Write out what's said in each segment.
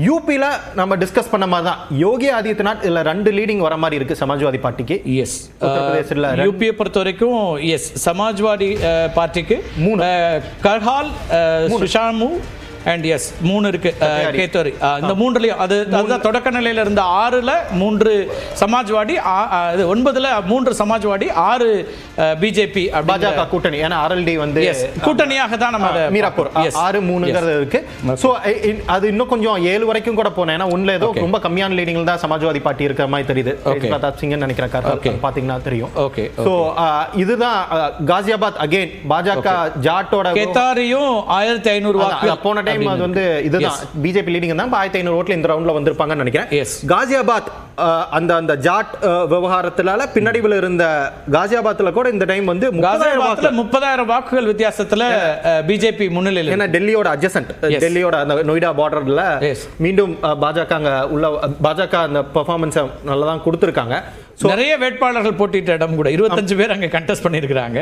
யூபியில் நம்ம டிஸ்கஸ் பண்ண மாதிரி தான் யோகி ஆதித்யநாத் இல்ல 2 லீடிங் வர மாதிரி இருக்கு சமாஜ்வாதி பார்ட்டிக்கு. எஸ், யூபியை பொறுத்த வரைக்கும் எஸ், சமாஜ்வாதி பார்ட்டிக்கு 3, கர்ஹால், சுஷாமு அண்ட் எஸ் 3 இருக்கு, கேத்தோரி. இந்த 3லயும் அதுதான் தொடக்க நிலையில இருந்த 6ல 3 சமாஜ்வாடி, 9ல 3 சமாஜ்வாடி, 6 பிஜேபி பாஜக கூட்டணி. ஏன்னா ஆர்எல்டி வந்து கூட்டணியாக தான் நம்ம மீராப்பூர் 6-3ங்கிறது இருக்கு. சோ அது இன்னும் கொஞ்சம் 7 வரைக்கும் கூட போனேன். ஏன்னா ஒன்ல ஏதோ ரொம்ப கம்மியான லீடிங்ல தான் சமாஜ்வாதி பார்ட்டி இருக்கிற மாதிரி தெரியுது. பிரதாப் சிங் நினைக்கிறேன், பாத்தீங்கன்னா தெரியும். ஓகே, சோ இதுதான் காசியாபாத் அகைன் பாஜக ஜாட்டோட கேத்தாரியும் 1500 வாக்கு. போன அது வந்து இதுதான் பிஜேபி லீடிங் தான். 1500 ஓட்ல இந்த ரவுண்ட்ல வந்திருப்பாங்கன்னு நினைக்கிறேன். காசியாபாத் அந்த ஜாட் விவகாரத்தினால பின்னடைவில் இருந்த காசியாபாத்ல கூட இந்த டைம் வந்து 30,000 வாக்குகள் வித்தியாசத்துல பிஜேபி முன்னிலையில். ஏன்னா டெல்லியோட அட்ஜசன்ட், டெல்லியோட அந்த நொய்டா பார்டர்ல மீண்டும் பாஜக உள்ள பாஜக அந்த பெர்ஃபார்மன்ஸ் நல்லா தான் கொடுத்திருக்காங்க. நிறைய வேட்பாளர்கள் போட்டியிட்ட இடம் கூட 25 பேர் அங்க கண்டெஸ்ட் பண்ணிருக்காங்க.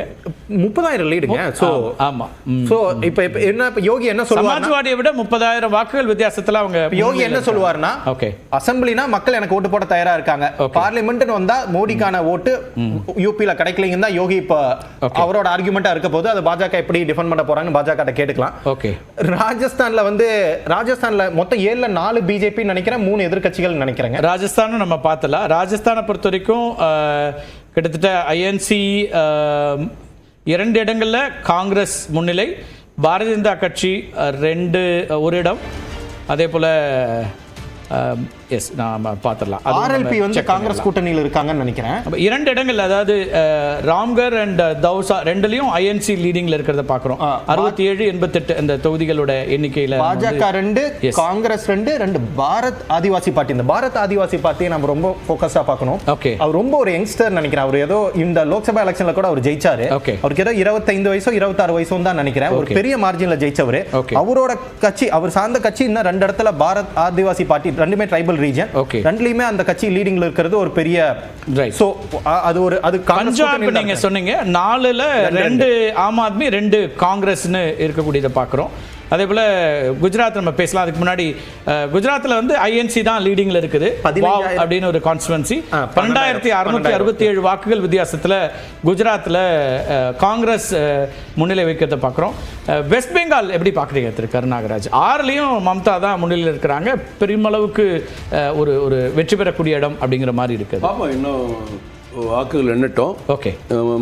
30,000 லீடுங்க. சோ ஆமா. சோ இப்போ என்ன யோகி என்ன சொல்லுவார், சமாஜ்வாதியை விட 30,000 வாக்குகள் வித்தியாசத்துல அவங்க. யோகி என்ன சொல்லுவார்னா, ஓகே அசெம்பிளினா மக்கள் எனக்கு ஓட்டு போட தயாரா இருக்காங்க, பார்லிமெண்ட்னு வந்தா மோடிக்கான ஓட்டு யூபில கிடைக்கலங்க தான் யோகி இப்ப அவரோட ஆர்குமெண்டா இருக்க போது. அது பாஜக எப்படி டிஃபெண்ட் பண்ண போறாங்கன்னு பாஜக கேட்டுக்கலாம். ஓகே, ராஜஸ்தான்ல மொத்தம் 7ல 4 பிஜேபி நினைக்கிறேன், 3 எதிர்க்கட்சிகள் நினைக்கிறேன். ராஜஸ்தானும் நம்ம பார்த்தலாம். ராஜஸ்தானை பொறுத்த வரைக்கும் கிட்டத்தட்ட ஐஎன்சி 2 இடங்கள்ல காங்கிரஸ் முன்னிலை, பாரதிய ஜனதா கட்சி 1 இடம், அதே போல எஸ் நாம பார்த்துடலாம். ஆர்எல்பி வந்து காங்கிரஸ் கூட்டணியில் இருக்காங்கன்னு நினைக்கிறேன். 2 இடங்கள், அதாவது ராம்கர் அண்ட் தௌசா 2லயும் ஐஎன்சி லீடிங்ல இருக்கிறத பார்க்குறோம். 67-88 இந்த தொகுதிகளோட எண்ணிக்கையில் பாஜக 2, காங்கிரஸ் 2 பாரத் ஆதிவாசி பார்ட்டி. இந்த பாரத் ஆதிவாசி பார்ட்டியை நம்ம ரொம்ப ஃபோக்கஸா பார்க்கணும். ஓகே, அவர் ரொம்ப ஒரு யங்ஸ்டர் நினைக்கிறேன். அவர் ஏதோ இந்த லோக்சபா எலெக்ஷன்ல கூட அவர் ஜெயிச்சாரு. அவருக்கு ஏதோ 25 வயசோ 26 வயசோ தான் நினைக்கிறேன். ஒரு பெரிய மார்ஜின்ல ஜெயிச்சவர். அவரோட கட்சி, அவர் சார்ந்த கட்சி இன்னும் 2 இடத்துல பாரத் ஆதிவாசி பார்ட்டி, 2மே ட்ரைபல் ரீஜன், 2லயுமே அந்த கட்சி லீடிங்ல இருக்கிறது ஒரு பெரிய. சோ அது பஞ்சாப் நீங்க சொன்னீங்க, 4ல 2 ஆம் ஆத்மி, 2 காங்கிரஸ்னு இருக்கக்கூடியதை பார்க்குறோம். அதே போல குஜராத் நம்ம பேசலாம். அதுக்கு முன்னாடி குஜராத்ல வந்து ஐஎன்சி தான் லீடிங்ல இருக்குது அப்படின்னு ஒரு கான்ஸ்டிட்யூன்சி. 12,667 வாக்குகள் வித்தியாசத்துல குஜராத்ல காங்கிரஸ் முன்னிலை வைக்கிறத பார்க்குறோம். வெஸ்ட் பெங்கால் எப்படி பார்க்குறீங்க திரு கருநாகராஜ்? 6லயும் மம்தா தான் முன்னிலையில் இருக்கிறாங்க. பெருமளவுக்கு ஒரு வெற்றி பெறக்கூடிய இடம் அப்படிங்கிற மாதிரி இருக்குது. இன்னும் வாக்குகள் எண்ணட்டும். ஓகே,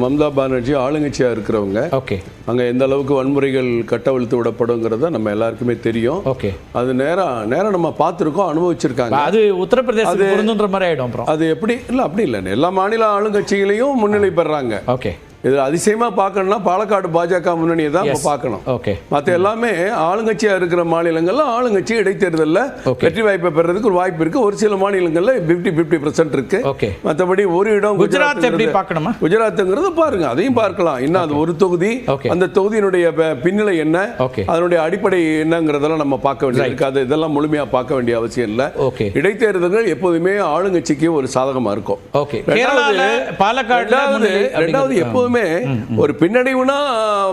மம்தா பானர்ஜி ஆளுங்கட்சியாக இருக்கிறவங்க. ஓகே, அங்கே எந்த அளவுக்கு வன்முறைகள் கட்டவிழ்த்து விடப்படுங்கிறத நம்ம எல்லாருக்குமே தெரியும். ஓகே, அது நேரம் நம்ம பார்த்துருக்கோம், அனுபவிச்சிருக்காங்க. அது உத்தரப்பிரதேச மாதிரி ஆயிடும். அது எப்படி இல்லை, அப்படி இல்லை, எல்லா மாநில ஆளுங்கட்சிகளையும் முன்னிலை பெறாங்க. ஓகே, இது அதிசயமா பார்க்கணும்னா பாலக்காடு பாஜக முன்னணியை தான் பார்க்கணும். ஓகே, மற்ற எல்லாமே ஆளுங்கட்சியா இருக்கிற மாநிலங்கள்ல ஆளுங்கட்சி இடைத்தேர்தலில் வெற்றி வாய்ப்பை பெறதுக்கு ஒரு வாய்ப்பு இருக்கு. ஒரு சில மாநிலங்கள்ல 50% இருக்கு. மற்றபடி ஒரு இடம் குஜராத் எப்படி பார்க்கணுமா? குஜராத்ங்கிறது பாருங்க, அதையும் பார்க்கலாம். இன்னும் அது ஒரு தொகுதி, அந்த தொகுதியினுடைய பின்னிலை என்ன, அதனுடைய அடிப்படை என்னங்கிறதெல்லாம் நம்ம பார்க்க வேண்டியது. அது இதெல்லாம் முழுமையா பார்க்க வேண்டிய அவசியம் இல்லை. இடைத்தேர்தல்கள் எப்போதுமே ஆளுங்கட்சிக்கு ஒரு சாதகமா இருக்கும். ரெண்டாவது எப்போதும் ஒரு பின்னடைவுனா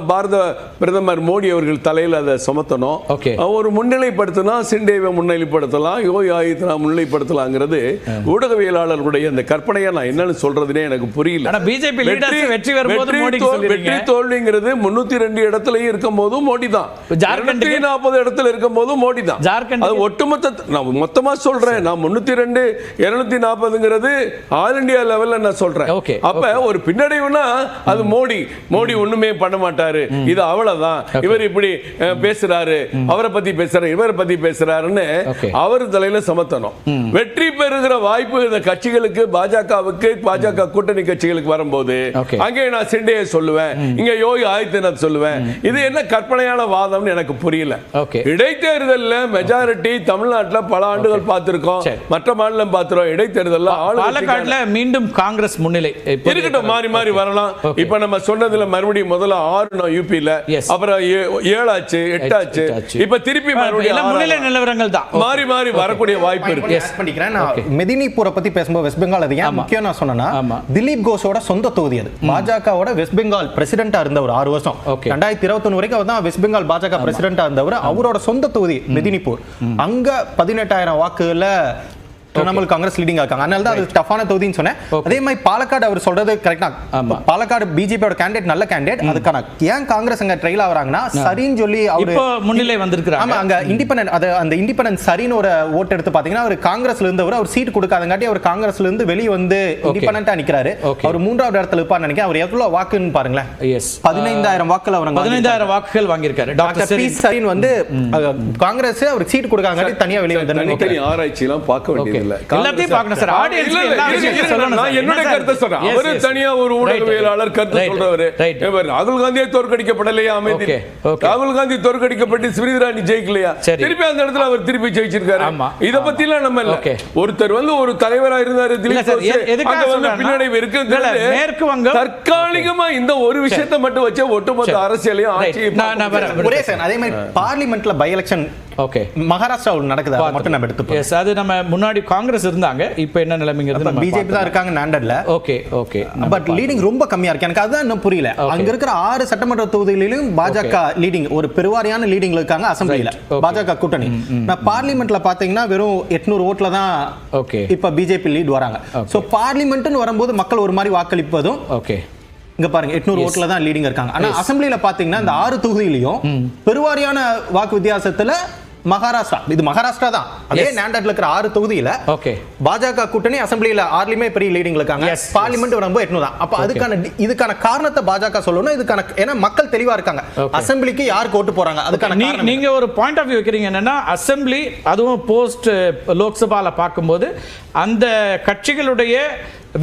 பாரத பிரதமர் மோடி அவர்கள் தலையில் அதை சுமத்தணும். ஒரு முன்னிலைப்படுத்தினா சிண்டேவை முன்னிலைப்படுத்தலாம், யோகி ஆதித்யநாத் முன்னிலைப்படுத்தலாங்கிறது ஊடகவியலாளர்களுடைய அந்த கற்பனையா நான் என்னன்னு சொல்றதுனே எனக்கு புரியல. வெற்றி தோல்விங்கிறது 302 இடத்துலயும் இருக்கும் போதும் மோடி தான், 240 இடத்துல இருக்கும் போதும் மோடி தான். அது ஒட்டுமொத்த நான் மொத்தமா சொல்றேன். நான் 302 240ங்கிறது ஆல் இந்தியா லெவல்ல நான் சொல்றேன். அப்ப ஒரு பின்னடைவுனா அது மோடி ஒண்ணுமே பண்ண மாட்டாரு, இது அவ்வளவுதான், இவர் இப்படி பேசுறாரு, அவரை பத்தி பேசுறாரு, இவரை பத்தி பேசுறாருன்னு அவர் தலையில சமத்தணும். வெற்றி பெறுகிற வாய்ப்பு இந்த கட்சிகளுக்கு, பாஜகவுக்கு, பாஜக கூட்டணி கட்சிகளுக்கு வரும்போது அங்கே நான் சிண்டையை சொல்லுவேன், இங்க யோகி ஆதித்யநாத் சொல்லுவேன். இது என்ன கற்பனையான வாதம்னு எனக்கு புரியல. இடைத்தேர்தல்ல மெஜாரிட்டி தமிழ்நாட்டில் பல ஆண்டுகள் பார்த்திருக்கோம், மற்ற மாநிலம் பார்த்திருக்கோம். இடைத்தேர்தல்ல பாலக்காடுல மீண்டும் காங்கிரஸ் முன்னிலை இருக்கட்டும், மாறி மாறி வரலாம். இப்ப நம்ம சொன்னதுல மறுபடியும் முதல்ல 6 நான் யூபில, அப்புறம் 7 ஆச்சு, 8 ஆச்சு, இப்ப திருப்பி மறுபடியும் முன்னிலை நிலவரங்கள் தான் மாறி மாறி வரக்கூடிய வாய்ப்பு இருக்கு. பண்ணிக்கிறேன். நான் மெதினிபூரை பத்தி பேசும்போது வெஸ்ட் பெங்கால் அது ஏன் முக்கியம் நான் சொன்னேன்னா, திலீப் கோஷோட சொந்த தொகுதி அது. பாஜகவோட வெஸ்ட் பெங்கால் பிரசிடென்டா இருந்தவர் 6 வருஷம், 2021 வரைக்கும் அவர் தான் வெஸ்ட் பெங்கால் பாஜக பிரசிடென்டா இருந்தவர். அவரோட சொந்த தொகுதி மெதினிபூர். அங்க 18,000 வாக்குல திரிணாமுல் காங்கிரஸ் லீடிங்கா இருக்காங்க. அதனால தான் அது டஃபான தொகுதின்னு சொன்னேன். அதே மாதிரி பாலக்காடு அவர் சொல்றது கரெக்டா. பாலக்காடு பிஜேபியோட கேண்டிடேட் நல்ல கேண்டிடேட். அதுக்கான ஏன் காங்கிரஸ் அங்க ட்ரைல் ஆவறாங்கன்னா, சரின்னு சொல்லி அவர் இப்போ முன்னிலை வந்திருக்காங்க. ஆமா, அங்க இண்டிபெண்டன்ட் அந்த இண்டிபெண்டன்ட் சரின்னு ஒரு ஓட் எடுத்து பாத்தீங்கன்னா, அவர் காங்கிரஸ்ல இருந்தவர், அவர் சீட் கொடுக்காதங்காட்டி அவர் காங்கிரஸ்ல இருந்து வெளிய வந்து இண்டிபெண்டன்ட்டா நிக்கிறாரு. அவர் 3வது இடத்துல இருப்பார்னு நினைக்கிறேன். அவர் எவ்வளவு வாக்குன்னு பாருங்களேன். 15,000 வாக்குல அவர் 15,000 வாக்குகள் வாங்கியிருக்காரு. டாக்டர் பி சரின் வந்து காங்கிரஸ் அவருக்கு சீட் கொடுக்காதங்காட்டி தனியா வெளிய வந்து ஆராய்ச்சி எல்லாம் பார்க்க வேண்டியது. எல்லாத்தையும் பார்க்கணும் சார். ஆடியன்ஸ் நான் என்னோட கருத்தை சொல்றேன். அவரு தனியா ஒரு ஊடகவியலாளர் கருத்து சொல்றவரு. ராகுல் காந்தியே தோற்கடிக்கப்படலையா? ராகுல் காந்தி தோற்கடிக்கப்பட்டு ஸ்மிருதி இரானி ஜெயிக்கலையா? திருப்பி அந்த இடத்துல அவர் திருப்பி ஜெயிச்சிருக்காரு. இத பத்தி எல்லாம் நம்ம இல்ல. ஒருத்தர் வந்து ஒரு தலைவரா இருந்தாரு, பின்னடைவு இருக்கு. மேற்கு வங்கம் தற்காலிகமா இந்த ஒரு விஷயத்தை மட்டும் வச்சு ஒட்டுமொத்த அரசியலையும் ஆட்சி. அதே மாதிரி பார்லிமெண்ட்ல பை எலெக்ஷன் மகாராஷ்டிராவில் நடக்குது. அதை மட்டும் நம்ம எடுத்துப்போம். எஸ், அது நம்ம முன்னாடி காங்கிரஸ் இருந்தாங்க, இப்போ என்ன நிலைமைங்கிறது பிஜேபி தான் இருக்காங்க நாண்டட்ல. ஓகே பட் லீடிங் ரொம்ப கம்மியா இருக்கு. எனக்கு அதுதான் இன்னும் புரியல. அங்க இருக்கிற 6 சட்டமன்ற தொகுதிகளிலும் பாஜக லீடிங், ஒரு பெருவாரியான லீடிங்ல இருக்காங்க அசெம்பிளில பாஜக கூட்டணி. நான் பார்லிமெண்ட்ல பாத்தீங்கன்னா வெறும் 800 ஓட்ல தான் இப்ப பிஜேபி லீட் வராங்க. சோ பார்லிமெண்ட்னு வரும்போது மக்கள் ஒரு மாதிரி வாக்களிப்பதும் இங்க பாருங்க 800 ஓட்ல தான் லீடிங் இருக்காங்க. ஆனா அசெம்பிளில பாத்தீங்கன்னா இந்த 6 தொகுதியிலையும் பெருவாரியான வாக்கு வித்தியாசத்துல மகாராஷ்டிரா, இது மகாராஷ்டிரா தான், அதே நாண்டட்ல இருக்கிற 6 தொகுதியில பாஜக கூட்டணி அசெம்பிளில 6லயுமே பெரிய லீடிங்ல இருக்காங்க. பார்லிமெண்ட் வரும்போது 800 தான். அப்ப இதுக்கான காரணத்தை பாஜக சொல்லணும். இதுக்கான ஏன்னா மக்கள் தெளிவா இருக்காங்க, அசெம்பிளிக்கு யாருக்கு ஓட்டு போறாங்க. அதுக்கான நீங்க ஒரு பாயிண்ட் ஆஃப் வியூ வைக்கிறீங்க என்னன்னா, அசெம்பிளி அதுவும் போஸ்ட் லோக்சபால பார்க்கும்போது அந்த கட்சிகளுடைய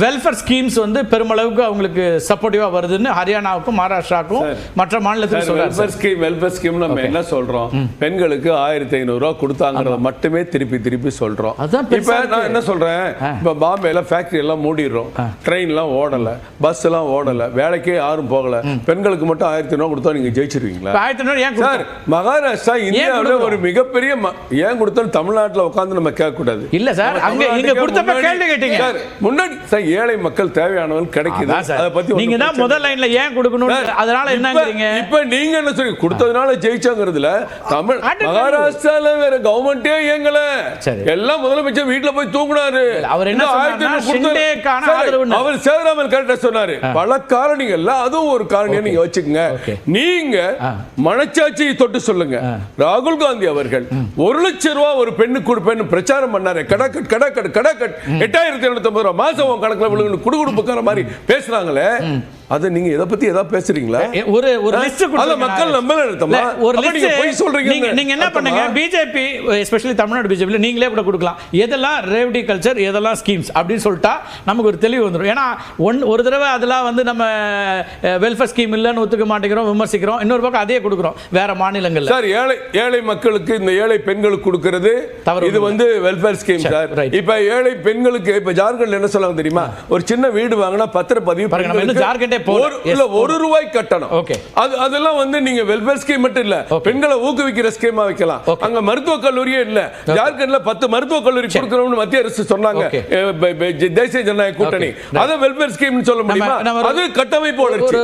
வெல்ஃபேர் ஸ்கீம்ஸ் வந்து பெருமளவுக்கு அவங்களுக்கு சப்போர்ட்டிவா வருதுன்னு ஹரியானாவுக்கும் மகாராஷ்டிராவுக்கும் மற்ற மாநிலத்துக்கும் சொல்றாங்க. வெல்ஃபேர் ஸ்கீம் நம்ம என்ன சொல்றோம், பெண்களுக்கு 1,500 ரூபாய் கொடுத்தாங்கறத மட்டுமே திருப்பி சொல்றோம். இப்ப நான் என்ன சொல்றேன், இப்ப பாம்பேல ஃபேக்டரி எல்லாம் மூடிடுறோம், ட்ரெயின் எல்லாம் ஓடல, பஸ் எல்லாம் ஓடல, வேலைக்கே யாரும் போகல, பெண்களுக்கு மட்டும் 1,500 ரூபாய் கொடுத்தா நீங்க ஜெயிச்சிருவீங்களா? 1,500 ஏன் சார்? மகாராஷ்டிரா இந்தியாவுல ஒரு மிகப்பெரிய ஏன் கொடுத்தாலும் தமிழ்நாட்டுல உட்கார்ந்து நம்ம கேட்க கூடாது. இல்ல சார், அங்க நீங்க கொடுத்தப்ப கேள்வி கேட்டீங்க சார். முன்னாடி ஏழை மக்கள் தேவையானவங்க கிடைக்குது. அத பத்தி நீங்க தான் முதல் லைன்ல ஏன் கொடுக்கணும், அதனால என்னங்கறீங்க? இப்போ நீங்க என்ன சொல்லி கொடுத்ததனால ஜெயிச்சாங்கறதுல தமிழ் மகாராஷ்டிரால வேற கவர்மெண்டே ஏங்கல, எல்லாம் முதலமைச்சர் வீட்ல போய் தூங்குனாரு. அவர் என்ன சொன்னாரு, ஷிண்டேக்கான ஆதரவு அவர் சேதுராமன் கரெக்ட்டா சொன்னாரு. பல காரணிகள்ல அதுவும் ஒரு காரணியா நீங்க வச்சுக்கங்க. நீங்க மனச்சாட்சியை தொட்டு சொல்லுங்க. ராகுல் காந்தி அவர்கள் 1 லட்சம் ரூபாய் ஒரு பெண்ணுக்கு கொடுப்பேன்னு பிரச்சாரம் பண்ணாரு. கடக்கட் 8,750 ரூபாய் மாசம் கணக்குல குடுகுடுப்புக்கார மாதிரி பேசுறாங்களே, அத நீங்க எதை பத்தி ஏதாவது பேசுறீங்களா? ஒரு லிஸ்ட் கொடுங்க, மக்கள் நம்பல. ஒரு லிஸ்ட் போய் சொல்றீங்க. நீங்க என்ன பண்ணுங்க, பிஜேபி எஸ்பெஷலி தமிழ்நாடு பிஜேபில நீங்களே கூட கொடுக்கலாம், எதெல்லாம் ரேவடி கல்ச்சர், எதெல்லாம் ஸ்கீம்ஸ் அப்படின்னு சொல்லிட்டா நமக்கு ஒரு தெளிவு வந்துடும். ஏன்னா ஒரு தடவை அதெல்லாம் வந்து நம்ம வெல்ஃபேர் ஸ்கீம் இல்லைன்னு ஒத்துக்க மாட்டேங்கிறோம், விமர்சிக்கிறோம், இன்னொரு பக்கம் அதே கொடுக்குறோம் வேற மாநிலங்கள்ல. சார், ஏழை மக்களுக்கு, இந்த ஏழை பெண்களுக்கு கொடுக்கிறது இது வந்து வெல்ஃபேர் ஸ்கீம் சார். இப்ப ஏழை பெண்களுக்கு இப்ப ஜார்க்கண்ட்ல என்ன சொல்லுவாங்க தெரியுமா, ஒரு சின்ன வீடு வாங்கினா பத்திரப்பதிவு ஜார்க்கண்ட் ₹1 கட்டணும். அதெல்லாம் வந்து நீங்க வெல்ஃபேர் ஸ்கீம் மட்டும் இல்ல, பெண்களை ஊக்குவிக்கிற ஸ்கீமா வைக்கலாம். அங்க மருத்துவக் கல்லூரியே இல்ல. ஜார்க்கண்ட்ல 10 மருத்துவக் கல்லூரி கொடுக்கணும்னு மத்திய அரசு சொன்னாங்க, தேசிய ஜனநாயக கூட்டணி. அதை வெல்ஃபேர் ஸ்கீம் சொல்ல முடியுமா? அது கட்டமைப்பு வளர்ச்சி.